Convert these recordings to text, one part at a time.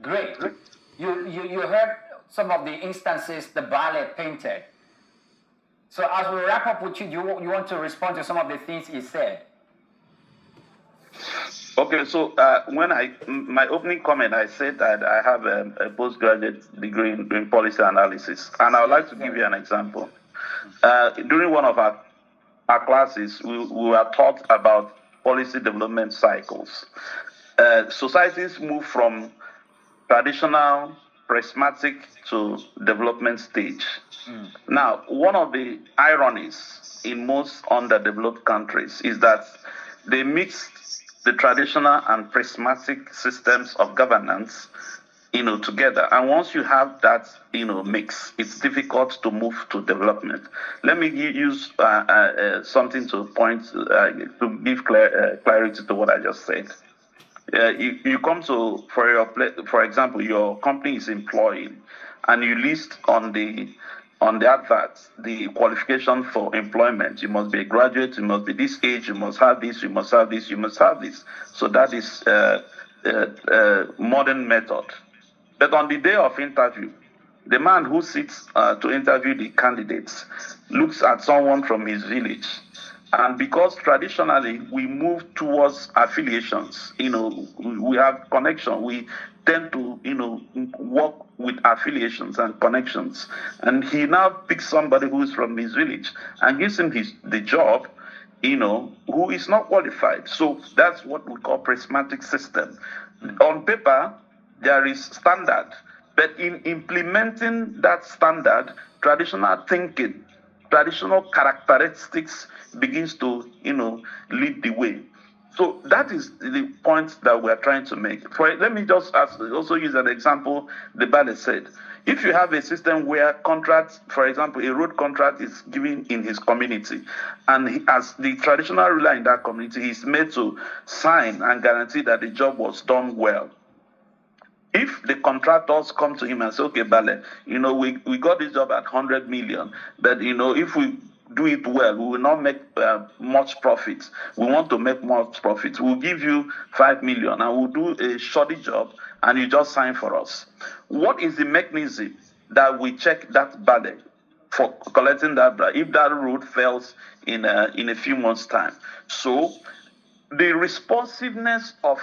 Great. You heard some of the instances the ballet painted. So as we wrap up with you, you want to respond to some of the things he said? Okay, so my opening comment, I said that I have a postgraduate degree in policy analysis, and I would like to give you an example. During one of our classes, we were taught about policy development cycles. Societies move from traditional prismatic to development stage. Now, one of the ironies in most underdeveloped countries is that they mix the traditional and prismatic systems of governance, together. And once you have that, mix, it's difficult to move to development. Let me use something to point to give clarity to what I just said. You come to for example, your company is employing, and you list on the advert the qualification for employment. You must be a graduate, you must be this age, you must have this, you must have this, you must have this. So that is modern method. But on the day of interview, the man who sits to interview the candidates looks at someone from his village. And because traditionally we move towards affiliations, we have connection. We tend to, work with affiliations and connections. And he now picks somebody who is from his village and gives him the job, who is not qualified. So that's what we call prismatic system. On paper, there is standard, but in implementing that standard, traditional thinking, traditional characteristics begins to, lead the way. So that is the point that we're trying to make. Let me just also use an example the ballet said. If you have a system where contracts, for example, a road contract is given in his community, and as the traditional ruler in that community, he's made to sign and guarantee that the job was done well. If the contractors come to him and say, okay, Bale, we got this job at 100 million, but, if we do it well, we will not make much profit. We want to make much profit. We'll give you 5 million and we'll do a shoddy job and you just sign for us. What is the mechanism that we check that Bale for collecting that if that road fails in a few months' time? So the responsiveness of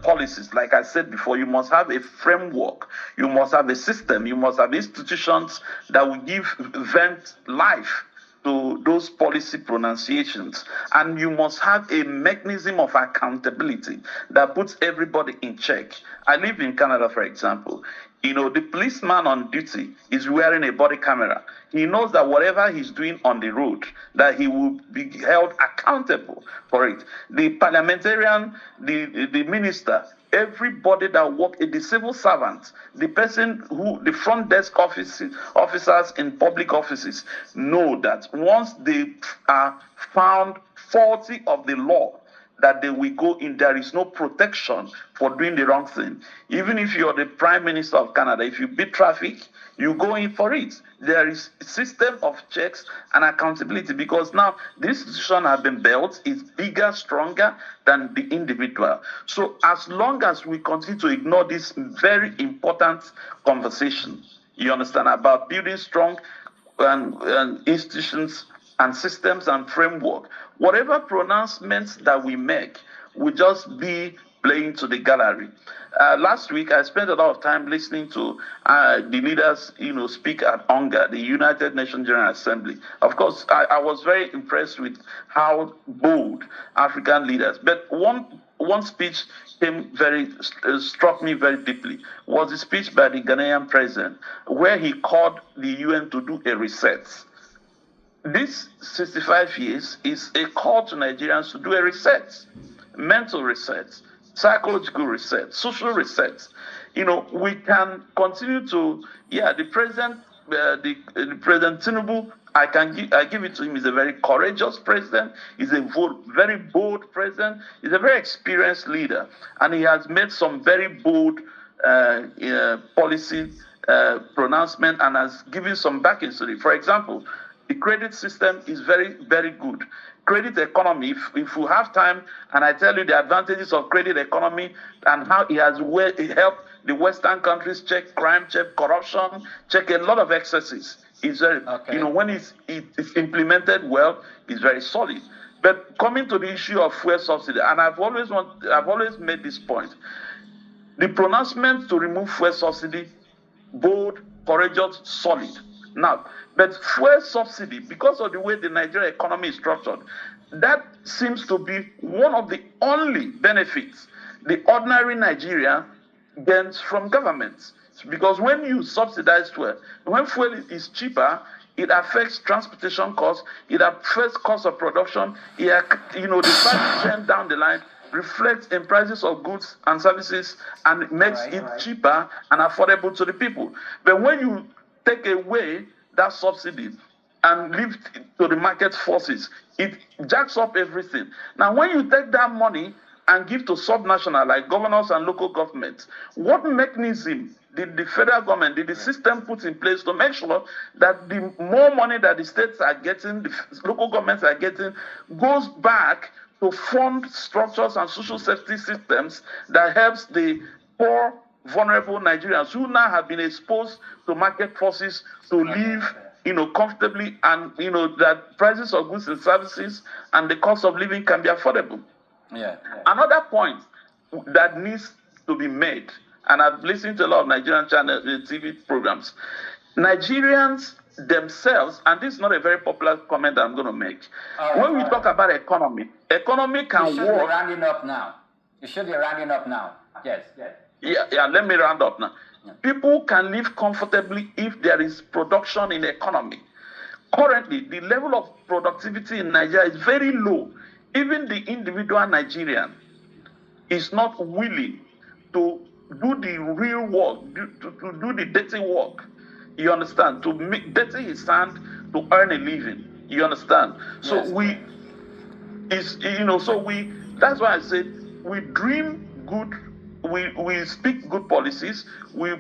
policies, like I said before, you must have a framework, you must have a system, you must have institutions that will give vent life to those policy pronunciations, and you must have a mechanism of accountability that puts everybody in check. I live in Canada, for example. The policeman on duty is wearing a body camera. He knows that whatever he's doing on the road, that he will be held accountable for it. The parliamentarian, the minister, everybody that works, the civil servant, the person the front desk officers in public offices know that once they are found faulty of the law, that they will go in. There is no protection for doing the wrong thing. Even if you're the Prime Minister of Canada, if you beat traffic, you go in for it. There is a system of checks and accountability because now the institution has been built, is bigger, stronger than the individual. So as long as we continue to ignore this very important conversation, you understand, about building strong and institutions and systems and framework, whatever pronouncements that we make will just be playing to the gallery. Last week, I spent a lot of time listening to the leaders, speak at UNGA, the United Nations General Assembly. Of course, I was very impressed with how bold African leaders. But one speech struck me very deeply. Was the speech by the Ghanaian president, where he called the UN to do a reset. This 65 years is a call to Nigerians to do a reset, mental reset, psychological reset, social reset. We can continue to, the president, the President Tinubu, I give it to him. He's a very courageous president. He's a very bold president. He's a very experienced leader, and he has made some very bold policy pronouncement and has given some backings to it. For example, the credit system is very, very good. credit economy, if we have time, and I tell you the advantages of credit economy and how it has helped the Western countries check crime, check corruption, check a lot of excesses. It's very, when it's implemented well, it's very solid. But coming to the issue of fuel subsidy, and I've always made this point. The pronouncement to remove fuel subsidy, bold, courageous, solid. Now, but fuel subsidy, because of the way the Nigerian economy is structured, that seems to be one of the only benefits the ordinary Nigerian gains from governments. Because when you subsidize fuel, when fuel is cheaper, it affects transportation costs, it affects cost of production, the price trend down the line reflects in prices of goods and services, and it makes it cheaper and affordable to the people. But when you take away that subsidy and leave it to the market forces, it jacks up everything. Now, when you take that money and give to subnational, like governors and local governments, what mechanism did the federal government, did the system put in place to make sure that the more money that the states are getting, the local governments are getting, goes back to fund structures and social safety systems that helps the poor, vulnerable Nigerians who now have been exposed to market forces to live, comfortably, and that prices of goods and services and the cost of living can be affordable. Another point that needs to be made, and I've listened to a lot of Nigerian channel TV programs, Nigerians themselves, and this is not a very popular comment that I'm going to make. When we talk about economy can work. You should be rounding up now. Yes. Yeah, let me round up now. Yeah. People can live comfortably if there is production in the economy. Currently, the level of productivity in Nigeria is very low. Even the individual Nigerian is not willing to do the real work, to do the dirty work. You understand? To make dirty his hand to earn a living. You understand? So that's why I said we dream good, we speak good policies, we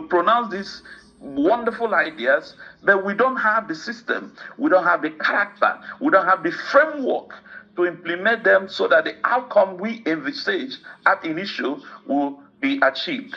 pronounce these wonderful ideas, but we don't have the system, we don't have the character, we don't have the framework to implement them so that the outcome we envisage at initial will be achieved.